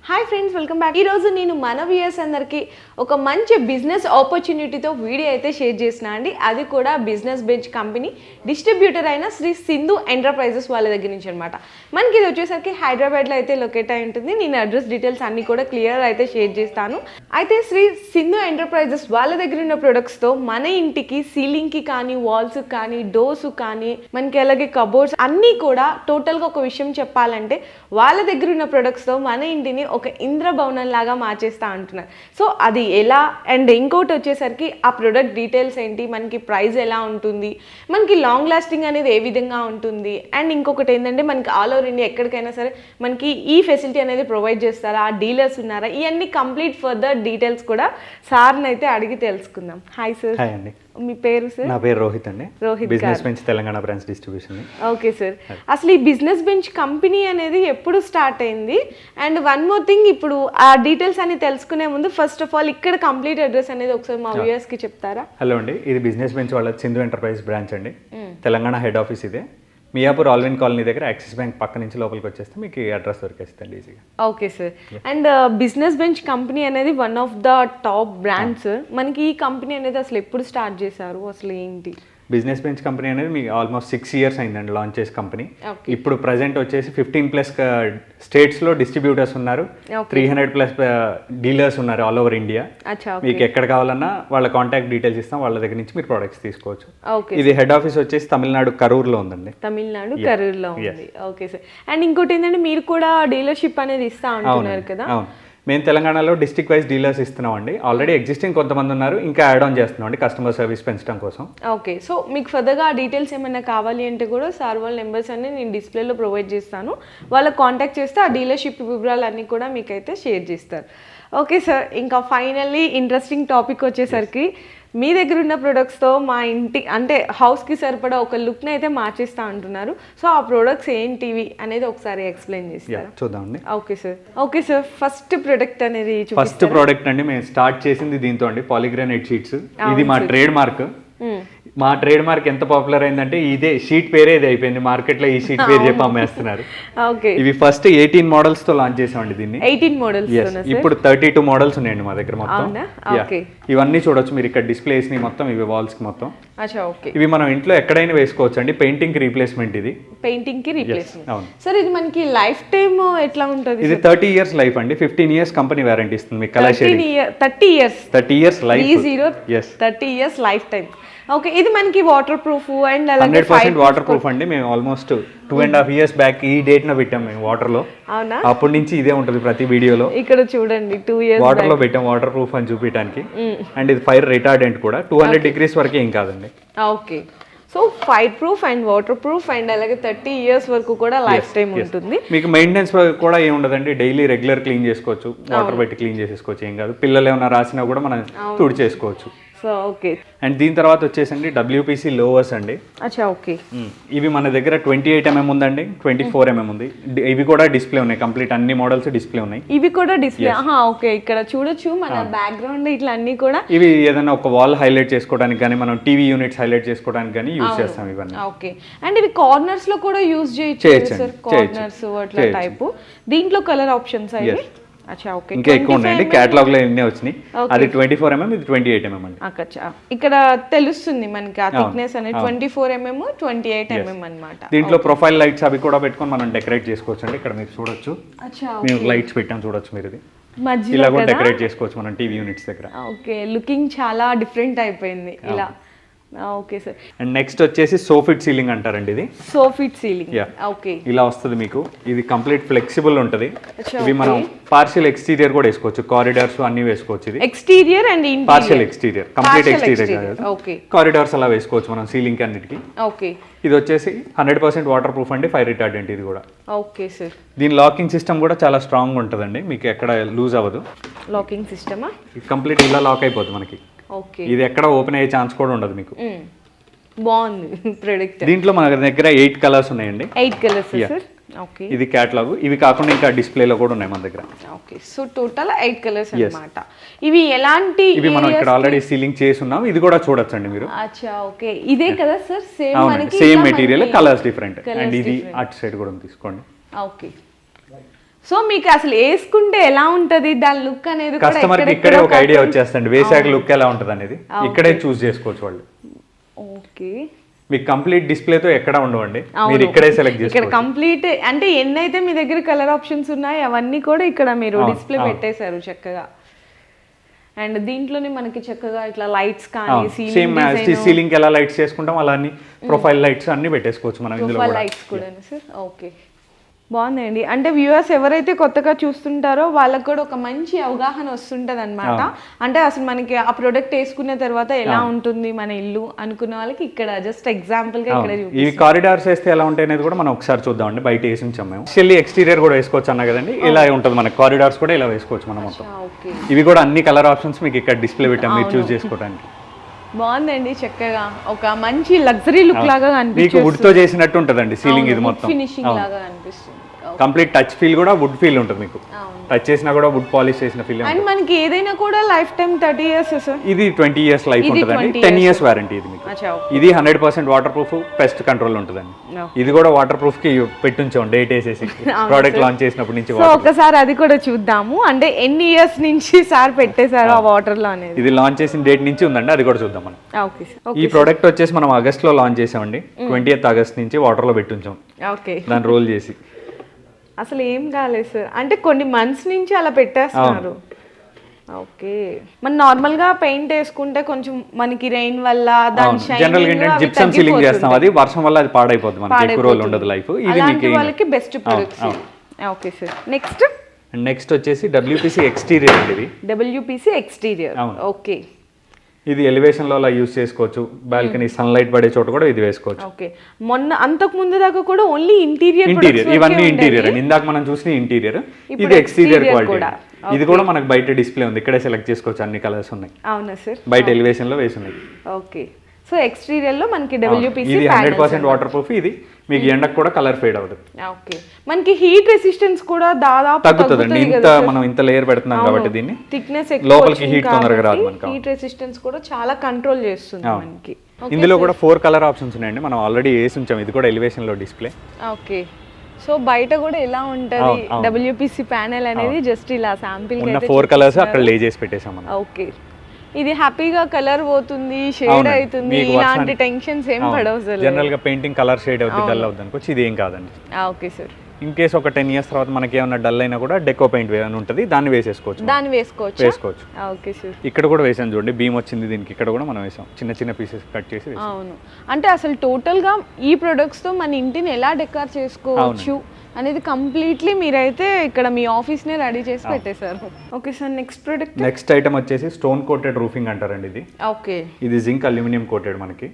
Hi friends, welcome back. ఈరోజు నేను మన వ్యూయర్స్ అందరికీ ఒక మంచి బిజినెస్ ఆపర్చునిటీతో వీడియో అయితే షేర్ చేసిన అండి. అది కూడా బిజినెస్ బెంచ్ కంపెనీ డిస్ట్రిబ్యూటర్ అయిన శ్రీ సింధు ఎంటర్ప్రైజెస్ వాళ్ళ దగ్గర నుంచి అనమాట. మనకి ఇది వచ్చేసరికి హైదరాబాద్లో అయితే లొకేట్ అయి ఉంటుంది. నేను అడ్రస్ డీటెయిల్స్ అన్నీ కూడా క్లియర్గా అయితే షేర్ చేస్తాను. అయితే శ్రీ సింధు ఎంటర్ప్రైజెస్ వాళ్ళ దగ్గర ఉన్న ప్రొడక్ట్స్తో మన ఇంటికి సీలింగ్కి కానీ, వాల్స్ కానీ, డోర్స్ కానీ, మనకి అలాగే కబోర్డ్స్ అన్నీ కూడా టోటల్గా ఒక విషయం చెప్పాలంటే వాళ్ళ దగ్గర ఉన్న ప్రొడక్ట్స్తో మన ఇంటిని ఒక ఇంద్రభవనం లాగా మార్చేస్తా అంటున్నారు. సో అది ఎలా, అండ్ ఇంకోటి వచ్చేసరికి ఆ ప్రొడక్ట్ డీటెయిల్స్ ఏంటి, మనకి ప్రైస్ ఎలా ఉంటుంది, మనకి లాంగ్ లాస్టింగ్ అనేది ఏ విధంగా ఉంటుంది, అండ్ ఇంకొకటి ఏంటంటే మనకి ఆల్ ఓవర్ ఇండియా ఎక్కడికైనా సరే మనకి ఈ ఫెసిలిటీ అనేది ప్రొవైడ్ చేస్తారా, ఆ డీలర్స్ ఉన్నారా, ఇవన్నీ కంప్లీట్ ఫర్దర్ డీటెయిల్స్ కూడా సార్ని అయితే అడిగి తెలుసుకుందాం. Hi sir. హాయ్ అండి. మీ పేరు సార్? నా పేరు రోహిత్ అండి. Rohit business bench Telangana branch distribution. Okay sir. అసలు ఈ బిజినెస్ బెంచ్ కంపెనీ అనేది ఎప్పుడు స్టార్ట్ అయింది, అండ్ వన్ మోర్ థింగ్, ఇప్పుడు ఆ డీటెయిల్స్ అని తెలుసుకునే ముందు ఫస్ట్ ఆఫ్ ఆల్ ఇక్కడ కంప్లీట్ అడ్రస్ అనేది ఒకసారి మా వ్యూయర్స్ కి చెప్తారా? హలో అండి, ఇది బిజినెస్ బెంచ్ వాళ్ళ సింధు ఎంటర్ప్రైజ్ బ్రాంచ్ అండి. తెలంగాణ హెడ్ ఆఫీస్ ఇదే. మియాపూర్ ఆల్విన్ కాలనీ దగ్గర యాక్సిస్ బ్యాంక్ పక్క నుంచి లోపలికి వచ్చేస్తే మీకు అడ్రస్ దొరికేస్తుంది ఈజీగా. Okay sir. And Business Bench company అనేది one of the top brands. మనకి ఈ కంపెనీ అనేది అసలు ఎప్పుడు స్టార్ట్ చేశారు, అసలు ఏంటి? బిజినెస్ బెంచ్ కంపెనీ అనేది మీకు ఆల్మోస్ట్ 6 years అయిందండి లాంచ్ చేసి కంపెనీ. ఇప్పుడు ప్రజెంట్ వచ్చేసి 15+ స్టేట్స్లో డిస్ట్రిబ్యూటర్స్ ఉన్నారు, 300+ డీలర్స్ ఉన్నారు ఆల్ ఓవర్ ఇండియా. మీకు ఎక్కడ కావాలన్నా వాళ్ళ కాంటాక్ట్ డీటెయిల్స్ ఇస్తాం, వాళ్ళ దగ్గర నుంచి మీరు ప్రొడక్ట్స్ తీసుకోవచ్చు. ఇది హెడ్ ఆఫీస్ వచ్చేసి తమిళనాడు కరూర్లో ఉందండి. తమిళనాడు కరూర్లో ఉంది. Okay sir. అండ్ ఇంకోటి ఏంటంటే మీరు కూడా డీలర్షిప్ అనేది ఇస్తా ఉంటున్నారు కదా? అవును, మేము తెలంగాణలో డిస్ట్రిక్ట్ వైజ్ డీలర్స్ ఇస్తున్నాం అండి. ఆల్రెడీ ఎగ్జిస్టింగ్ కొంతమంది ఉన్నారు, ఇంకా యాడ్ ఆన్ చేస్తున్నాం అండి కస్టమర్ సర్వీస్ పెంచడం కోసం. ఓకే. సో మీకు ఫర్దర్గా డీటెయిల్స్ ఏమైనా కావాలి అంటే కూడా సార్ వాళ్ళ నెంబర్స్ అన్ని నేను డిస్ప్లేలో ప్రొవైడ్ చేస్తాను. వాళ్ళకి కాంటాక్ట్ చేస్తే ఆ డీలర్షిప్ వివరాలన్నీ కూడా మీకైతే షేర్ చేస్తారు. ఓకే సార్, ఇంకా ఫైనల్లీ ఇంట్రెస్టింగ్ టాపిక్ వచ్చేసరికి మీ దగ్గర ఉన్న ప్రొడక్ట్స్తో మా ఇంటి అంటే హౌస్కి సరిపడా ఒక లుక్ని అయితే మార్చేస్తా అంటున్నారు. సో ఆ ప్రొడక్ట్స్ ఏంటివి అనేది ఒకసారి ఎక్స్ప్లెయిన్ చేస్తారా? చూద్దామండి. Okay sir. Okay sir, first product అనేది ఫస్ట్ ప్రోడక్ట్ అండి మేము స్టార్ట్ చేసింది దీంతో అండి, పాలిగ్రానైట్ షీట్స్. ఇది మా ట్రేడ్ మార్క్. మా ట్రేడ్ మార్క్ ఎంత పాపులర్ అయిందంటే ఇదే షీట్ పేరే ఇది అయిపోయింది మార్కెట్లో. ఈ షీట్ పేరు చెప్పి అమ్మేస్తున్నారు. ఇవి ఫస్ట్ 18 మోడల్స్ తో లాంచ్ చేసామండి దీన్ని. 18 మోడల్స్. ఇప్పుడు 32 మోడల్స్ ఉన్నాయండి మా దగ్గర మొత్తం. ఇవన్నీ చూడొచ్చు మీరు ఇక్కడ డిస్ప్లేస్ ని మొత్తం, ఇవి వాల్స్ కి మొత్తం. ఇవి మనం ఇంట్లో ఎక్కడైనా వేసుకోవచ్చు అండి. పెయింటింగ్ కి రీప్లేస్మెంట్ ఇది. పెయింటింగ్ కి రీప్లేస్మెంట్. సార్ ఇది మనకి లైఫ్ టైమ్ ఎట్లా ఉంటుంది? ఇది 30 years లైఫ్ అండి. 15 years కంపెనీ వారంటీ ఇస్తుంది మీకు. Colour shading 30 years life. 30 years life time. Okay. ఇది మనకి water proof and 100% water proof అండి. మేము ఆల్మోస్ట్ 2.5 years బ్యాక్ ఈ డేట్ లో పెట్టాం మేము వాటర్ లో. అవునా? అప్పటి నుంచి ఇదే ఉంటుంది ప్రతి వీడియోలో. ఇక్కడ చూడండి 2 years వాటర్ లో పెట్టాం వాటర్ ప్రూఫ్ అని చూపించడానికి. అండ్ ఇది ఫైర్ రిటార్డెంట్ కూడా. 200 degrees వరకే ఏం కాదండి. Okay. So fire proof and water proof and అలాగే 30 years వరకు కూడా లైఫ్ టైం ఉంటుంది. మీకు మెయింటెనెన్స్ కూడా ఏం ఉండదండి. డైలీ రెగ్యులర్ క్లీన్ చేసుకోవచ్చు, వాటర్ పెట్టి క్లీన్ చేసేసుకోవచ్చు, ఏం కాదు. పిల్లలు ఏమైనా రాసినా కూడా మనం తుడి చేసుకోవచ్చు. So okay. అండ్ దీని తర్వాత వచ్చేసండి WPC లోవర్స్ అండి. ఓకే. ఇవి మన దగ్గర 28 mm ఉందండి, 24 mm ఉంది. ఇవి కూడా డిస్ప్లే ఉన్నాయి, కంప్లీట్ అన్ని మోడల్స్ డిస్ప్లే ఉన్నాయి. ఇవి కూడా డిస్ప్లే. ఓకే. ఇక్కడ చూడొచ్చు మన బ్యాక్గ్రౌండ్ ఇట్లా అన్ని కూడా. ఇవి ఏదైనా ఒక వాల్ హైలైట్ చేసుకోవడానికి కానీ, మనం టీవీ యూనిట్స్ హైలైట్ చేసుకోవడానికి కానీ యూజ్ చేస్తాం ఇవన్నీ. ఓకే. అండ్ ఇవి కార్నర్స్ లో కూడా యూజ్ చేయొచ్చు సార్. కార్నర్స్ అట్లా టైప్. దీంట్లో కలర్ ఆప్షన్స్ అవి ఇంకా ఎక్కువ ఉన్నాయండి. కేటలాగ్ లో ఎన్ని వచ్చినాయి. అది 24 mm, ఇది 28 mm అండి. ఇక్కడ తెలుస్తుంది మనకి ఆ థిక్నెస్ అనేది 24 mm, 28 mm అన్నమాట. దీంట్లో ప్రొఫైల్ లైట్స్ అవి కూడా పెట్టుకొని మనం డెకరేట్ చేసుకోవచ్చు అండి. ఇక్కడ మీరు చూడొచ్చు, మేము లైట్స్ పెట్టాం చూడొచ్చు మీరు. ఇది ఇలా కూడా డెకరేట్ చేసుకోవచ్చు మనం టీవీ యూనిట్స్ దగ్గర. ఓకే. లుకింగ్ చాలా డిఫరెంట్ అయిపోయింది ఇలా. Okay sir. అండ్ నెక్స్ట్ వచ్చేసి సోఫిట్ సీలింగ్ అంటారండి. ఇది సోఫిట్ సీలింగ్. ఓకే. ఇలా వస్తుంది మీకు. ఇది కంప్లీట్ ఫ్లెక్సిబుల్ ఉంటుంది. ఇవి మనం పార్షియల్ ఎక్స్టీరియర్ కూడా వేసుకోవచ్చు, కారిడార్స్ అన్ని వేసుకోవచ్చు. ఇది exterior and partial exterior, complete exterior. Okay. Corridors అలా వేసుకోవచ్చు మనం సీలింగ్ కి అన్నిటికి. ఓకే. ఇది వచ్చేసి 100% వాటర్ ప్రూఫ్ అండి, ఫైర్ రిటార్డెంట్ ఇది కూడా. Okay sir. దీని లాకింగ్ సిస్టమ్ కూడా చాలా స్ట్రాంగ్ ఉంటుందండి, మీకు ఎక్కడ లూజ్ అవ్వదు. లాకింగ్ సిస్టమా? కంప్లీట్ ఇలా లాక్ అయిపోతుంది మనకి. ఓకే. ఇది ఎక్కడ ఓపెన్ అయ్యే ఛాన్స్ కూడా ఉండదు మీకు. బాగుంది ప్రొడక్ట్. దీంట్లో మన దగ్గర 8 కలర్స్ ఉన్నాయండి. 8 కలర్స్ సార్. ఓకే. ఇది కేటలాగ్. ఇవి కాకుండా ఇంకా డిస్ప్లేలో కూడా ఉన్నాయి మన దగ్గర. ఓకే. సో టోటల్ 8 కలర్స్ అన్నమాట. ఇవి ఎలాంటి? ఇవి మనం ఇక్కడ ఆల్రెడీ సీలింగ్ చేసి ఉన్నాం. ఇది కూడా చూడొచ్చండి మీరు. ఓకే. ఇదే కదా సార్? సేమ్ మనకి same material, colours different. And ఇది అటు సైడ్ కూడా తీసుకోండి. ఓకే. సో మీకు అసలు వేసుకుంటే ఎలా ఉంటది దాని లుక్ అనేది కూడా కస్టమర్ కి ఇక్కడే ఒక ఐడియా వచ్చేస్తుంది వేసాక లుక్ ఎలా ఉంటది అనేది ఇక్కడే చూస్ చేసుకోవచ్చు వాళ్ళు. ఓకే, మీకు కంప్లీట్ డిస్ప్లేతో ఎక్కడ ఉండవండి, మీరు ఇక్కడే సెలెక్ట్ ఇక్కడ చేసుకోవచ్చు. కంప్లీట్ అంటే ఎన్నైతే మీ దగ్గర కలర్ ఆప్షన్స్ ఉన్నాయి అవన్నీ కూడా ఇక్కడ మీరు డిస్ప్లే పెట్టేశారు చక్కగా. అండ్ దీంట్లోనే మనకి చక్కగా ఇట్లా లైట్స్ కానీ సేమ్ సీలింగ్ ఎలా లైట్స్ చేసుకుంటాం అలా అన్ని ప్రొఫైల్ లైట్స్ అన్ని పెట్టేసుకోవచ్చు మనం ఇందులో ప్రొఫైల్ కూడా. లైట్స్ కూడా సార్. ఓకే, బాగుందండి. అంటే వ్యూవర్స్ ఎవరైతే కొత్తగా చూస్తుంటారో వాళ్ళకి కూడా ఒక మంచి అవగాహన వస్తుంటది అనమాట. అంటే అసలు మనకి ఆ ప్రొడక్ట్ వేసుకున్న తర్వాత ఎలా ఉంటుంది మన ఇల్లు అనుకున్న వాళ్ళకి ఇక్కడ జస్ట్ ఎగ్జాంపుల్ గా ఇక్కడ ఈ కారిడార్స్ వేస్తే ఎలా ఉంటాయి అనేది కూడా మనం ఒకసారి చూద్దామండి. బయట వేసి ఉంచాం మేము. యాక్చువల్లీ ఎక్స్టీరియర్ కూడా వేసుకోవచ్చు అన్నా కదండి, ఇలా ఉంటుంది మనకి కారిడార్స్ కూడా ఇలా వేసుకోవచ్చు మనం మొత్తం. ఓకే, ఇవి కూడా అన్ని కలర్ ఆప్షన్స్ మీకు ఇక్కడ డిస్ప్లే పెట్టాం మీరు చూస్ చేసుకోవడానికి. బాగుందండి చక్కగా ఒక మంచి లగ్జరీ లుక్ లాగా మీకు అనిపిస్తుంది. వుడ్ తో చేసినట్టు ఉంటదండి సీలింగ్ ఇది మొత్తం. ఫినిషింగ్ లాగా అనిపిస్తుంది. కంప్లీట్ టచ్ ఫీల్ కూడా వుడ్ ఫీల్ ఉంటుంది మీకు. టచ్ చేసినా కూడా వుడ్ పాలిష్ చేసిన ఫీల్. అండ్ మనకి ఏదైనా కూడా లైఫ్ టైం 30 years సార్. ఇది 20 years లైఫ్ ఉంటుందండి. 10 years వారంటీ ఇది మీకు. ఇది 100% వాటర్ ప్రూఫ్ పెస్ట్ కంట్రోల్ ఉంటుందండి. ఇది కూడా వాటర్ ప్రూఫ్ కి పెట్టుంచాం డేట్ వేసేసి ప్రోడక్ట్ లాంచ్ చేసినప్పుడు నుంచి. సో ఒకసారి అది కూడా చూద్దాము, అంటే ఎన్ని ఇయర్స్ నుంచి సార్ పెట్టేశారు ఆ వాటర్ లో అనేది. ఇది లాంచ్ చేసిన డేట్ నుంచి ఉందండి, అది కూడా చూద్దాం మనం. Okay sir. ఈ ప్రోడక్ట్ వచ్చేసి మనం ఆగస్ట్ లో లాంచ్ చేసామండి. 20th ఆగస్ట్ నుంచి వాటర్ లో పెట్టుంచాం ఓకే, దాన్ని రోల్ చేసి. అసలు ఏం కాలేదు సార్, అంటే కొన్ని మంత్స్ నుంచి అలా పెట్టేస్తున్నారు. ఓకే, మన నార్మల్ గా పెయింట్ వేసుకుంటే కొంచెం మనకి రెయిన్ వల్ల దాని జనరల్ గా జిప్సమ్ సీలింగ్ చేస్తాం, అది వర్షం వల్ల అది పాడైపోతుంది, మనకి ఎక్కువ రోజులు ఉండదు లైఫ్. ఇది మీకు వాళ్ళకి best products. Okay sir. Next వచ్చేసి WPC ఎక్స్టీరియర్ అండి. ఇది WPC ఎక్స్టీరియర్. ఓకే, ఇది ఎలివేషన్ లో అలా యూస్ చేసుకోవచ్చు. బాల్కనీ సన్లైట్ పడే చోట కూడా ఇది వేసుకోవచ్చు. ఓకే, మొన్న అంతకు ముందు దాకా కూడా ఓన్లీ ఇంటీరియర్ ఇవన్నీ ఇంటీరియర్ అండి. ఇందాక మనం చూసిన ఇంటీరియర్, ఇది ఎక్స్టీరియర్ క్వాలిటీ. ఇది కూడా మనకు బయట డిస్ప్లే ఉంది, ఇక్కడే సెలెక్ట్ చేసుకోవచ్చు. అన్ని కలర్స్ ఉన్నాయి. అవునా సార్? బయట ఎలివేషన్ లో వేసి ఉన్నాయి. ఓకే, సో ఎక్స్టీరియర్ లో మనకి WPC ఇది 100% వాటర్ ప్రూఫ్. ఇది మీకు ఎండకు కూడా కలర్ ఫేడ్ అవుతుంది. ఓకే, మనకి హీట్ రెసిస్టెన్స్ కూడా దాదాపు తగ్గుతుందండి. మనం ఇంత లేయర్ పెడుతున్నాం కాబట్టి దీన్ని థిక్నెస్ లోపలికి హీట్ తొందరగా రాదు మనకి. హీట్ రెసిస్టెన్స్ కూడా చాలా కంట్రోల్ చేస్తుంది మనకి. ఇందులో కూడా 4 కలర్ ఆప్షన్స్ ఉన్నాయండి. మనం ఆల్రెడీ వేసి ఉంచాం, ఇది కూడా ఎలివేషన్ లో డిస్ప్లే. ఓకే, సో బయట కూడా ఎలా ఉంటది WPC ప్యానెల్ అనేది జస్ట్ ఇలా శాంపిల్ ఉన్న 4 కలర్స్ అక్కడ లే చేసి పెట్టేసాం మనం. ఓకే, ఇది హ్యాపీగా కలర్ పోతుంది, షేడ్ అవుతుంది, ఇలాంటి టెన్షన్స్ ఏం పడవు సార్. జనరల్ గా పెయింటింగ్ కలర్ షేడ్ అవుతుంది, డల్ అవుతుంది అనుకోవచ్చు. ఇది ఏం కాదండి. Okay sir. ఇన్ కేస్ ఒక 10 years తర్వాత మనకి ఏమైనా డల్ అయినా కూడా డెకో పెయింట్ అని ఉంటుంది, దాన్ని వేసుకోవచ్చు. Okay sir. ఇక్కడ కూడా వేసాం చూడండి, బీమ్ వచ్చింది దీనికి. ఇక్కడ కూడా మనం వేసాం చిన్న చిన్న పీసెస్ కట్ చేసి. అవును, అంటే అసలు టోటల్ గా ఈ ప్రొడక్ట్స్ తో మన ఇంటిని ఎలా డెకర్ చేసుకోవచ్చు అనేది కంప్లీట్లీ మీరైతే ఇక్కడ మీ ఆఫీస్ నే రెడీ చేసి పెట్టేశారు. ఓకే సార్, నెక్స్ట్ ఐటమ్ వచ్చేసి స్టోన్ కోటెడ్ రూఫింగ్ అంటారండి. ఇది ఓకే, ఇది జింక్ అల్యూమినియం కోటెడ్ మనకి.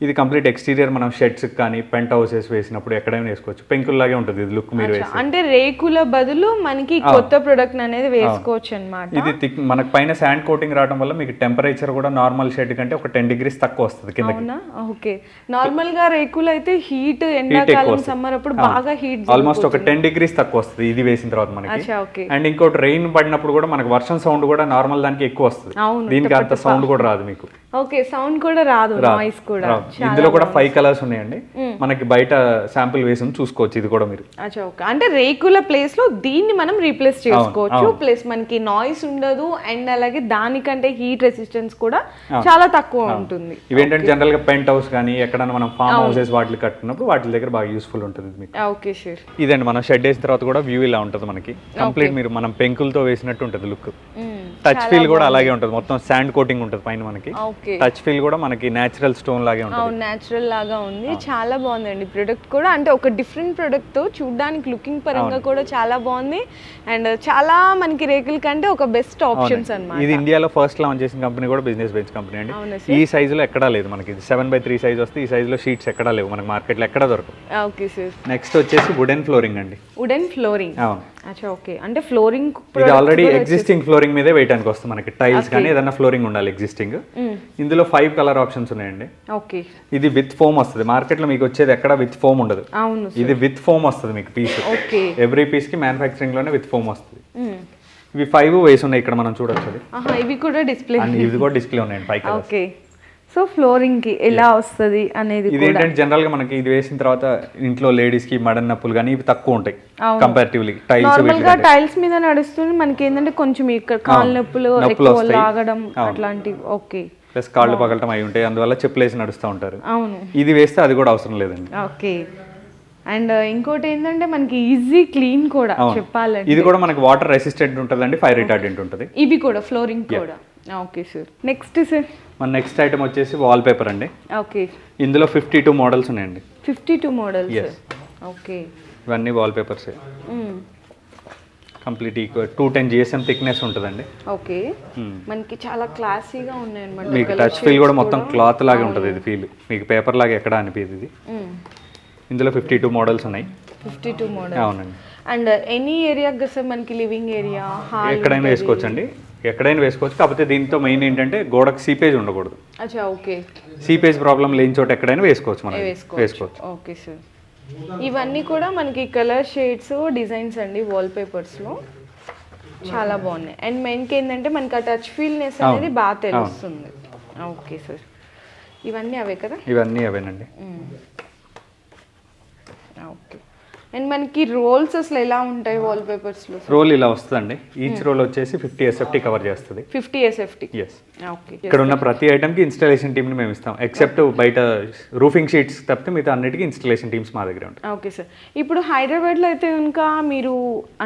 ఇది కంప్లీట్ ఎక్స్టీరియర్. మనం షెడ్స్ కానీ పెంట్ హౌసెస్ వేసినప్పుడు ఎక్కడైనా వేసుకోవచ్చు. పెంకుల్లాగే ఉంటుంది ఇది లుక్. మీరు అంటే రేకుల బదులు మనకి కొత్త ప్రొడక్ట్ అనేది వేసుకోవచ్చు అన్నమాట. ఇది మనకి పైన శాండ్ కోటింగ్ రావడం వల్ల మీకు టెంపరేచర్ కూడా నార్మల్ షెడ్ కంటే ఒక 10 degrees తక్కువ వస్తుంది కిందకి. ఓకే, నార్మల్ గా రేకులు అయితే హీట్ ఎండాకాలం సమ్మర్ అప్పుడు బాగా హీట్ ఆల్మోస్ట్ ఒక 10 degrees తక్కువ వస్తుంది ఇది వేసిన తర్వాత మనకి. అండ్ ఇంకోటి రెయిన్ పడినప్పుడు కూడా మనకి వర్షం సౌండ్ కూడా నార్మల్ దానికి ఎక్కువ వస్తుంది. దీనికి అంత సౌండ్ కూడా రాదు మీకు. ఓకే, సౌండ్ కూడా రాదు, నాయిస్ కూడా. ఇందులో కూడా 5 కలర్స్ ఉన్నాయండి. మనకి బయట శాంపిల్ వేసి చూసుకోవచ్చు. ఇది కూడా మీరు అంటే రేకుల ప్లేస్ లో దీన్ని మనం రీప్లేస్ చేసుకోవచ్చు. ప్లస్ మనకి నాయిస్ ఉండదు, అండ్ అలాగే దానికంటే హీట్ రెసిస్టెన్స్ కూడా చాలా తక్కువ ఉంటుంది. ఇవేంటంటే జనరల్ గా పెంట్ హౌస్ కానీ ఎక్కడైనా మనం ఫార్మ్ హౌసెస్ వాటికి కట్టినప్పుడు వాటి దగ్గర బాగా యూస్ఫుల్ ఉంటుంది మీకు. Okay sir. ఇదండి మనం షెడ్ వేసిన తర్వాత కూడా వ్యూ ఇలా ఉంటుంది మనకి. కంప్లీట్ మీరు మనం పెంకులతో వేసినట్టు ఉంటుంది లుక్. టచ్ ఫీల్ కూడా అలాగే ఉంటుంది. మొత్తం శాండ్ కోటింగ్ ఉంటుంది పైన మనకి. టచ్ ఫీల్ కూడా మనకి నేచురల్ స్టోన్ లాగే ఉంటుంది. నేచురల్ లాగా ఉంది. చాలా బాగుందండి ప్రొడక్ట్ కూడా. అంటే ఒక డిఫరెంట్ ప్రొడక్ట్ తో చూడడానికి లుకింగ్ పరంగా కూడా చాలా బాగుంది. అండ్ చాలా మనకి రేకుల కంటే ఒక బెస్ట్ ఆప్షన్స్ అన్నమాట. ఇది ఇండియాలో ఫస్ట్ లాంచ్ చేసిన కంపెనీ కూడా బిజినెస్ బెంచ్ కంపెనీ అండి. ఈ సైజ్ లో ఎక్కడా లేదు మనకి. 7x3 సైజ్ వస్తే ఈ సైజ్ లో షీట్స్ ఎక్కడా లేవు మనకి, మార్కెట్ లో ఎక్కడా దొరకవు. Okay sir. నెక్స్ట్ వచ్చేసి వుడెన్ ఫ్లోరింగ్ అండి. Wooden flooring. ఓకే, అంటే ఫ్లోరింగ్ ఇది ఆల్రెడీ ఎగ్జిస్టింగ్ ఫ్లోరింగ్ మీదే వేయడానికి వస్తుంది మనకి. టైల్స్ కానీ ఏదైనా ఫ్లోరింగ్ ఉండాలి ఎగ్జిస్టింగ్. ఇందులో 5 కలర్ ఆప్షన్స్ ఉన్నాయండి. ఓకే, ఇది విత్ ఫోమ్ వస్తుంది. మార్కెట్ లో మీకు వచ్చేది ఎక్కడ విత్ ఫోమ్ ఉండదు. ఇది విత్ ఫోమ్ వస్తుంది మీకు పీస్. ఎవ్రీ పీస్ కి మ్యానుఫ్యాక్చరింగ్ లోనే విత్ ఫోమ్ వస్తుంది. ఇవి 5 వేసి ఉన్నాయి ఇక్కడ మనం చూడొచ్చు. ఇవి కూడా డిస్ప్లే ఇవి కూడా డిస్ప్లే ఉన్నాయండి 5 కలర్స్. ఓకే, సో ఫ్లోరింగ్కి ఎలా వస్తుంది అనేది ఇది ఏంటంటే జనరల్ గా మనకి ఇది వేసిన తర్వాత ఇంట్లో లేడీస్ కి మడన్ నొప్పులు కానీ ఇవి తక్కువ ఉంటాయి అవును. కంపారిటివ్లీ నార్మల్ గా టైల్స్ టైల్స్ మీద నడుస్తుంది మనకి ఏంటంటే కొంచెం ఇక్కడ కాళ్ళ నొప్పులు నొప్పులు ఎక్కువ వస్తాయి. లాగడం అట్లాంటివి. ఓకే, ప్లస్ కాళ్ళు పగలటం అయి ఉంటాయి, అందువల్ల చెప్పులు వేసి నడుస్తూ ఉంటారు. అవును. ఇది వేస్తే అది కూడా అవసరం లేదండి. ఓకే, అండ్ ఇంకోటి ఏంటంటే మనకి ఈజీ క్లీన్ కూడా చెప్పాలంటే. ఇది కూడా మనకి వాటర్ రెసిస్టెంట్ ఉంటుందండి, ఫైర్ రిటార్డెంట్ ఉంటుంది. ఇవి కూడా ఫ్లోరింగ్ కూడా. Okay sir, next sir. మన నెక్స్ట్ ఐటమ్ వచ్చేసి వాల్ పేపర్ అండి. ఓకే, ఇందులో 52 మోడల్స్ ఉన్నాయండి. 52 మోడల్స్. Yes. ఓకే, ఇవన్నీ wall papers complete 210 GSM thickness ఉంటుందండి. ఓకే, మనకి చాలా క్లాసీగా ఉన్నాయి అన్నమాట. మీకు టచ్ ఫీల్ కూడా మొత్తం క్లాత్ లాగే ఉంటుంది. ఇది ఫీల్ మీకు పేపర్ లాగా ఎక్కడ అనిపించదు. ఇది ఇందులో 52 మోడల్స్ ఉన్నాయి. 52 మోడల్. అవునండి. అండ్ ఎనీ ఏరియా సార్ మనకి లివింగ్ ఏరియా, హాల్ ఎక్కడైనా వేసుకోవచ్చు అండి, ఎక్కడైనా వేసుకోవచ్చు. కాకపోతే దీంతో మెయిన్ ఏంటంటే గోడకు సీపేజ్ ఉండకూడదు. అచ్చా, ఓకే. సీపేజ్ ప్రాబ్లం లేని చోట ఎక్కడైనా వేసుకోవచ్చు మనం. వేసుకోవచ్చు. ఓకే సార్, ఇవన్నీ కూడా మనకి కలర్ షేడ్స్ డిజైన్స్ అండి వాల్ పేపర్స్లో చాలా బాగున్నాయి. అండ్ మెయిన్కి ఏంటంటే మనకి ఆ టచ్ ఫీల్నెస్ అనేది బాగా తెలుస్తుంది. ఓకే సార్, ఇవన్నీ అవే కదా? ఇవన్నీ అవేనండి. ఓకే, అండ్ మనకి రోల్స్ అసలు ఎలా ఉంటాయి వాల్ పేపర్స్లో? రోల్ ఇలా వస్తుందండి. ఈచ్ రోల్ వచ్చేసి 50 SFT కవర్ చేస్తుంది. 50 SFT. ఎస్. ఓకే, ఇక్కడ ఉన్న ప్రతి ఐటమ్కి ఇన్స్టాలేషన్ టీమ్ని మేము ఇస్తాం. ఎక్సెప్ట్ బయట రూఫింగ్ షీట్స్ తప్పితే మిగతా అన్నిటికీ ఇన్స్టాలేషన్ టీమ్స్ మా దగ్గర ఉంటాయి. ఓకే సార్, ఇప్పుడు హైదరాబాద్లో అయితే ఇంకా మీరు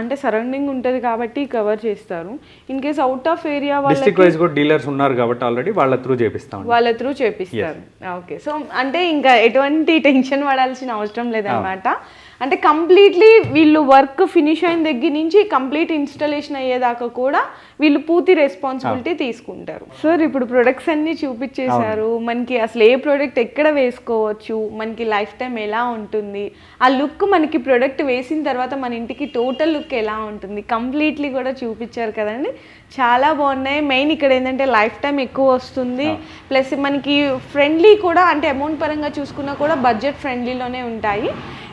అంటే సరౌండింగ్ ఉంటుంది కాబట్టి కవర్ చేస్తారు. In case out of area district wise కూడా డీలర్స్ ఉన్నారు కాబట్టి ఆల్రెడీ వాళ్ళ త్రూ చేపిస్తాం. వాళ్ళ త్రూ చేపిస్తారు. ఓకే, సో అంటే ఇంకా ఎటువంటి టెన్షన్ పడాల్సిన అవసరం లేదన్నమాట. అంటే కంప్లీట్లీ వీళ్ళు వర్క్ ఫినిష్ అయిన దగ్గర నుంచి కంప్లీట్ ఇన్స్టాలేషన్ అయ్యేదాకా కూడా వీళ్ళు పూర్తి రెస్పాన్సిబిలిటీ తీసుకుంటారు. సార్ ఇప్పుడు ప్రొడక్ట్స్ అన్నీ చూపించేశారు. మనకి అసలు ఏ ప్రోడక్ట్ ఎక్కడ వేసుకోవచ్చు, మనకి లైఫ్ టైం ఎలా ఉంటుంది, ఆ లుక్ మనకి ప్రోడక్ట్ వేసిన తర్వాత మన ఇంటికి టోటల్ లుక్ ఎలా ఉంటుంది కంప్లీట్లీ కూడా చూపించారు కదండి. చాలా బాగున్నాయి. మెయిన్ ఇక్కడ ఏంటంటే లైఫ్ టైం ఎక్కువ వస్తుంది, ప్లస్ మనకి ఫ్రెండ్లీ కూడా, అంటే అమౌంట్ పరంగా చూసుకున్నా కూడా బడ్జెట్ ఫ్రెండ్లీలోనే ఉంటాయి.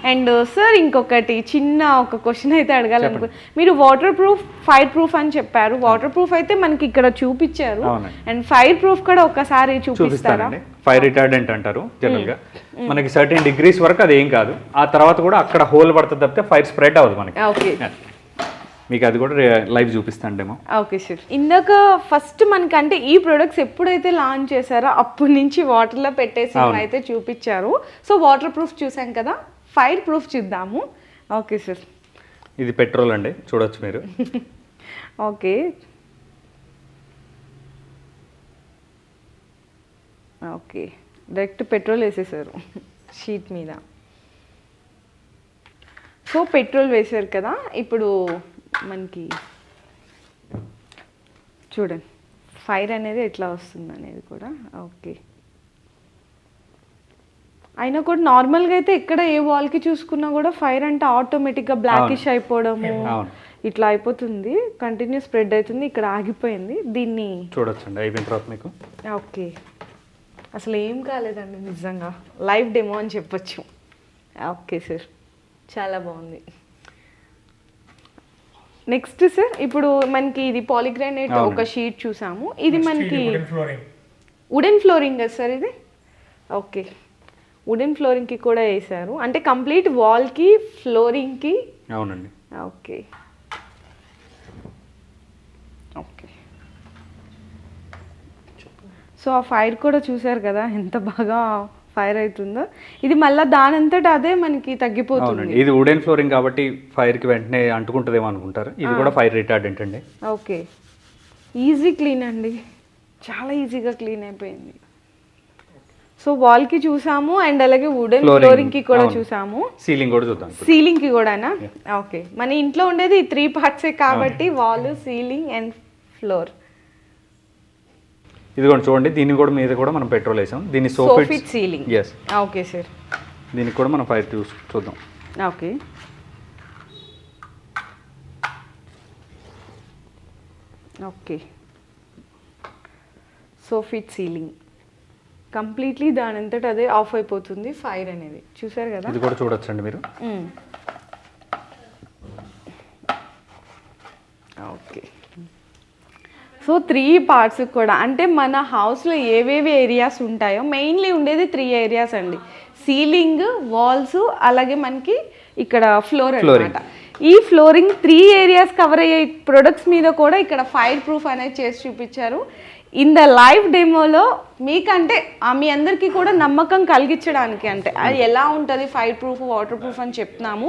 అండ్ సార్ ఇంకొకటి చిన్న ఒక క్వశ్చన్ అయితే అడగాలనుకో, మీరు వాటర్ ప్రూఫ్, ఫైర్ ప్రూఫ్ అని చెప్పారు. వాటర్ ప్రూఫ్ అయితే మనకి ఇక్కడ చూపించారు, అండ్ ఫైర్ ప్రూఫ్ కూడా ఒకసారి చూపిస్తారా? ఫైర్ రిటార్డెంట్ అంటారు జనరల్ గా. మనకి సర్టెన్ డిగ్రీస్ వరకు అది ఏం కాదు, ఆ తర్వాత కూడా అక్కడ హోల్ పడుతుంది తప్పితే ఫైర్ స్ప్రెడ్ అవ్వదు మనకి. ఓకే, మీకు అది కూడా లైవ్ చూపిస్తాండేమో. ఓకే సార్, ఇందాక ఫస్ట్ మనకంటే ఈ ప్రొడక్ట్స్ ఎప్పుడైతే లాంచ్ చేశారో అప్పటి నుంచి వాటర్లో పెట్టేసి అయితే చూపించారు. సో వాటర్ ప్రూఫ్ చూసాం కదా, ఫైర్ ప్రూఫ్ చూద్దాము. ఓకే సార్, ఇది పెట్రోల్ అండి, చూడొచ్చు మీరు. ఓకే, ఓకే, డైరెక్ట్ పెట్రోల్ వేసేసారు షీట్ మీద. సో పెట్రోల్ వేసారు కదా, ఇప్పుడు మనకి చూడండి ఫైర్ అనేది ఎట్లా వస్తుంది అనేది కూడా. ఓకే, అయినా కూడా నార్మల్గా అయితే ఎక్కడ ఏ వాల్కి చూసుకున్నా కూడా ఫైర్ అంటే ఆటోమేటిక్గా బ్లాకిష్ అయిపోవడము ఇట్లా అయిపోతుంది, కంటిన్యూ స్ప్రెడ్ అవుతుంది. ఇక్కడ ఆగిపోయింది, దీన్ని చూడొచ్చండి అయిపోయిన తర్వాత మీకు. ఓకే, అసలు ఏం కాలేదండి నిజంగా, లైవ్ డెమో అని చెప్పొచ్చు. ఓకే సార్, చాలా బాగుంది. నెక్స్ట్ సార్, ఇప్పుడు మనకి ఇది పాలిగ్రానైట్ ఒక షీట్ చూసాము, ఇది మనకి వుడెన్ ఫ్లోరింగ్ కదా సార్ ఇది? ఓకే, వుడెన్ ఫ్లోరింగ్కి కూడా వేసారు, అంటే కంప్లీట్ వాల్కి ఫ్లోరింగ్కి. అవునండి. Okay, okay. సో ఆ ఫైర్ కూడా చూసారు కదా ఎంత బాగా ఫైర్ అవుతుందో. ఇది మళ్ళీ దానంతట అదే మనకి తగ్గిపోతుంది. ఇది వుడెన్ ఫ్లోరింగ్ కాబట్టి ఫైర్ కి వెంటనే అంటుకుంటుందేమో అనుకుంటారు. ఇది కూడా ఫైర్ రిటార్డెంట్ అండి. ఓకే, ఈజీ క్లీన్ అండి, చాలా ఈజీగా క్లీన్ అయిపోయింది. సో వాల్ కి చూసాము, అండ్ అలాగే వుడెన్ ఫ్లోరింగ్ కి కూడా చూసాము, సీలింగ్ కూడా చూద్దాం. సీలింగ్ కి కూడానా? ఓకే, మన ఇంట్లో ఉండేది 3 పార్ట్సే కాబట్టి వాల్, సీలింగ్ అండ్ ఫ్లోర్. ఇది కూడా చూడండి, దీన్ని కూడా మీద కూడా మనం పెట్రోల్ వేసాం. దీన్ని soffit ceiling. yes. Okay sir, దీనికి కూడా మనం ఫైర్ చూద్దాం. Okay, okay, soffit ceiling completely దానంతట అదే ఆఫ్ అయిపోతుంది ఫైర్ అనేది, చూసారు కదా. ఇది కూడా చూడొచ్చండి మీరు. ఓకే, సో 3 పార్ట్స్ కూడా అంటే మన హౌస్లో ఏవేవి ఏరియాస్ ఉంటాయో మెయిన్లీ ఉండేది 3 ఏరియాస్ అండి. సీలింగ్, వాల్స్, అలాగే మనకి ఇక్కడ ఫ్లోర్ అన్నమాట. ఈ ఫ్లోరింగ్ 3 ఏరియాస్ కవర్ అయ్యే ప్రొడక్ట్స్ మీద కూడా ఇక్కడ ఫైర్ ప్రూఫ్ అనేది చేసి చూపించారు. ఇన్ ద లైవ్ డెమోలో మీకంటే మీ అందరికీ కూడా నమ్మకం కలిగించడానికి, అంటే అది ఎలా ఉంటుంది ఫైర్ ప్రూఫ్, వాటర్ ప్రూఫ్ అని చెప్తున్నాము.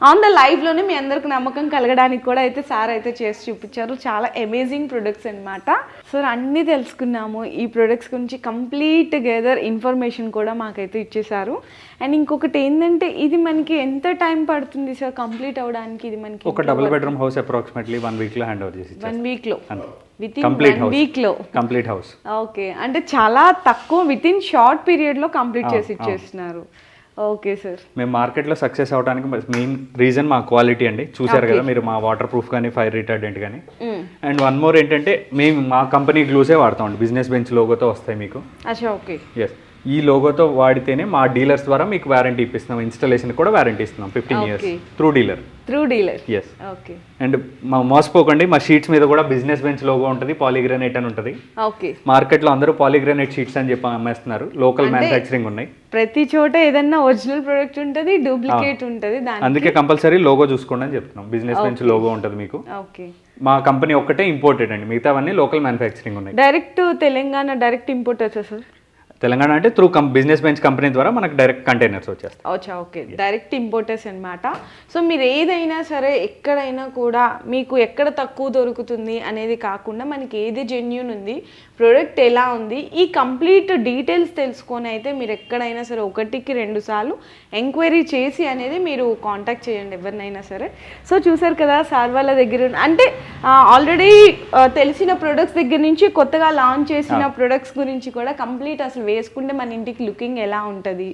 ఆన్ ద లైవ్లోనే మీ అందరికి నమ్మకం కలగడానికి కూడా అయితే సార్ అయితే చేసి చూపించారు. చాలా అమేజింగ్ ప్రొడక్ట్స్ అనమాట. సార్ అన్నీ తెలుసుకున్నాము. ఈ ప్రొడక్ట్స్ గురించి కంప్లీట్ గెదర్ ఇన్ఫర్మేషన్ కూడా మాకైతే ఇచ్చేసారు. అండ్ ఇంకొకటి ఏంటంటే ఇది మనకి ఎంత టైం పడుతుంది సార్ కంప్లీట్ అవ్వడానికి? ఇది మనకి ఒక డబుల్ బెడ్రూమ్ హౌస్ అప్రాక్సిమేట్లీ 1 వీక్లో హ్యాండ్ ఓవర్ చేసి 1 వీక్లో, విత్ ఇన్ కంప్లీట్ 1 వీక్లో కంప్లీట్ హౌస్. ఓకే, అంటే చాలా తక్కువ విత్ ఇన్ షార్ట్ పీరియడ్లో కంప్లీట్ చేసి ఇచ్చేస్తున్నారు. Okay sir. మేము మార్కెట్లో సక్సెస్ అవడానికి మెయిన్ రీజన్ మా క్వాలిటీ అండి. చూసారు కదా మీరు, మా వాటర్ ప్రూఫ్ కానీ ఫైర్ రిటార్డెంట్ కానీ. అండ్ వన్ మోర్ ఏంటంటే మేము మా కంపెనీ గ్లూసే వాడతామండి. బిజినెస్ బెంచ్ లోగోతో వస్తాయి మీకు. అచ్చా, ఓకే. ఎస్, ఈ లోగోతో వాడితేనే మా డీలర్స్ ద్వారా మీకు వారంటీ ఇప్పిస్తున్నాం. ఇన్స్టాలేషన్ కూడా వారంటీ ఇస్తున్నాం 15 years through dealer. Yes. Okay. And మోసపోకండి, మా షీట్స్ మీద కూడా బిజినెస్ బెంచ్ లోగో ఉంటుంది, పాలీగ్రానైట్ అని ఉంటుంది. ఓకే. మార్కెట్లో అందరూ పాలీగ్రానైట్ షీట్స్ అని చెప్పి అమ్మేస్తున్నారు. లోకల్ మ్యానుఫ్యాక్చరింగ్ ఉన్నాయి. ప్రతి చోట ఏదన్నా ఒరిజినల్ ప్రొడక్ట్ ఉంటుంది, డూప్లికేట్ ఉంటుంది. అందుకే కంపల్సరీ లోగో చూసుకోండి అని చెప్తున్నాం. బిజినెస్ బెంచ్ లోగో ఉంటుంది మీకు. ఓకే. మా కంపెనీ ఒక్కటే ఇంపోర్టెడ్ అండి, మిగతావన్నీ లోకల్ మ్యానుఫ్యాక్చరింగ్ ఉన్నాయి. డైరెక్ట్ తెలంగాణ డైరెక్ట్ ఇంపోర్టర్సా సార్? తెలంగాణ అంటే త్రూ బిజినెస్ బెంచ్ కంపెనీ ద్వారా మనకు డైరెక్ట్ కంటైనర్స్ వచ్చేస్తాయి. అచ్చా, ఓకే. డైరెక్ట్ ఇంపోర్టర్స్ అనమాట. సో మీరు ఏదైనా సరే ఎక్కడైనా కూడా మీకు ఎక్కడ తక్కువ దొరుకుతుంది అనేది కాకుండా మనకి ఏది జెన్యూన్ ఉంది, ప్రోడక్ట్ ఎలా ఉంది, ఈ కంప్లీట్ డీటెయిల్స్ తెలుసుకొని అయితే మీరు ఎక్కడైనా సరే 1కి 2 సార్లు ఎంక్వైరీ చేసి అనేది మీరు కాంటాక్ట్ చేయండి ఎవరినైనా సరే. సో చూసారు కదా సార్ వాళ్ళ దగ్గర అంటే ఆల్రెడీ తెలిసిన ప్రొడక్ట్స్ దగ్గర నుంచి కొత్తగా లాంచ్ చేసిన ప్రొడక్ట్స్ గురించి కూడా కంప్లీట్ అసలు వేసుకుంటే మన ఇంటికి లుకింగ్ ఎలా ఉంటుంది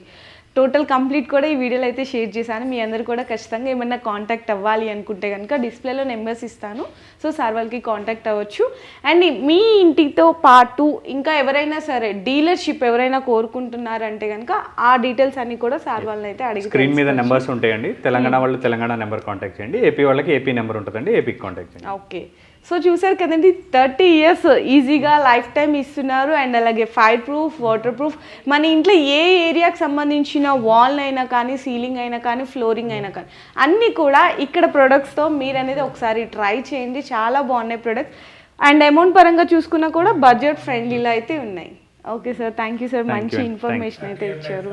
టోటల్ కంప్లీట్ కూడా ఈ వీడియోలో అయితే షేర్ చేశాను. మీ అందరు కూడా ఖచ్చితంగా ఏమన్నా కాంటాక్ట్ అవ్వాలి అనుకుంటే కనుక డిస్ప్లేలో నెంబర్స్ ఇస్తాను. సో సార్ వాళ్ళకి కాంటాక్ట్ అవ్వచ్చు. అండ్ మీ ఇంటితో పాటు ఇంకా ఎవరైనా సరే డీలర్షిప్ ఎవరైనా కోరుకుంటున్నారంటే కనుక ఆ డీటెయిల్స్ అన్ని కూడా సార్ వాళ్ళని అయితే అడిగి స్క్రీన్ మీద నెంబర్స్ ఉంటాయండి. తెలంగాణ వాళ్ళు తెలంగాణ నెంబర్ కాంటాక్ట్ చేయండి, ఏపీ వాళ్ళకి ఏపీ నెంబర్ ఉంటుందండి, ఏపీకి కాంటాక్ట్ చేయండి. ఓకే. సో చూసారు కదండి, 30 ఇయర్స్ ఈజీగా లైఫ్ టైం ఇస్తున్నారు. అండ్ అలాగే ఫైర్ ప్రూఫ్, వాటర్ ప్రూఫ్, మన ఇంట్లో ఏ ఏరియాకి సంబంధించిన వాల్ అయినా కానీ, సీలింగ్ అయినా కానీ, ఫ్లోరింగ్ అయినా కానీ అన్నీ కూడా ఇక్కడ ప్రొడక్ట్స్తో మీరు అనేది ఒకసారి ట్రై చేయండి. చాలా బాగున్నాయి ప్రొడక్ట్స్. అండ్ అమౌంట్ పరంగా చూసుకున్నా కూడా బడ్జెట్ ఫ్రెండ్లీలో అయితే ఉన్నాయి. Okay sir, thank you sir, మంచి ఇన్ఫర్మేషన్ అయితే ఇచ్చారు.